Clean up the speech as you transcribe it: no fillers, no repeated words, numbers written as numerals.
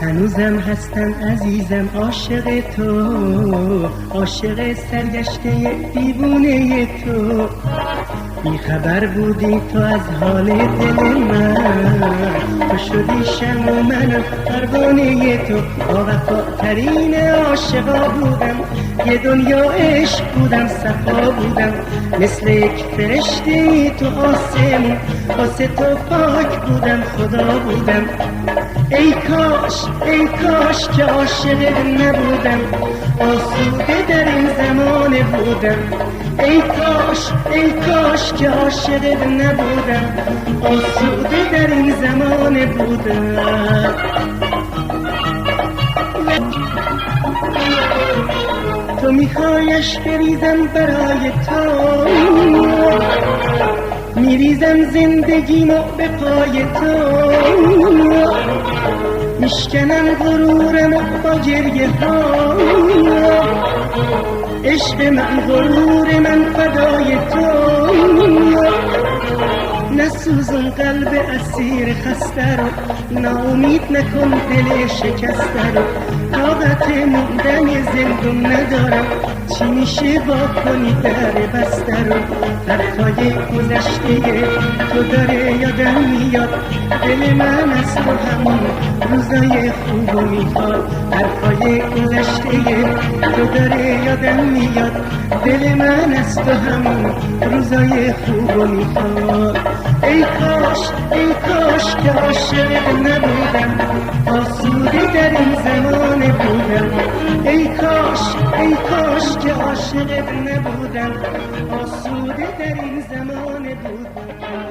هنوزم هستم عزیزم عاشق تو، عاشق سرگشته دیوونه تو. بی خبر بودی تو از حال دل من، تو شدی شمع و من پروانه تو. با وفاترین عاشقا بودم، یه دنیا عشق بودم، صفا بودم، مثل یک فرشته تو آسمون. واسه تو پاک بودم، خدا بودم. ای کاش که عاشق نبودم، آسوده در این زمان بودم. ای کاش که عاشق نبودم، آسوده در این زمان بودم. تو میخوایش بریزم برای تو، میریزم زندگیمو به پای تو، میشکنم غرورمو با گریه ها. عشق من، غرور من، فدای تو. نسوزون قلب اسیر خسته رو، ناامید نکن دل شکسته رو. طاقت موندن زندون ندارم، چی میشه با کنی در بسته رو. حرفای گذشته تو داره یادم میاد، دل من از تو همون روزای خوبو میخواد. حرفای گذشته تو داره یادم میاد، دل من از تو همون روزای خوبو میخواد. ای کاش که عاشق نبودم، آسوده در این زمان بودم. ای کاش که عاشق نبودم، آسوده در این زمان بودم.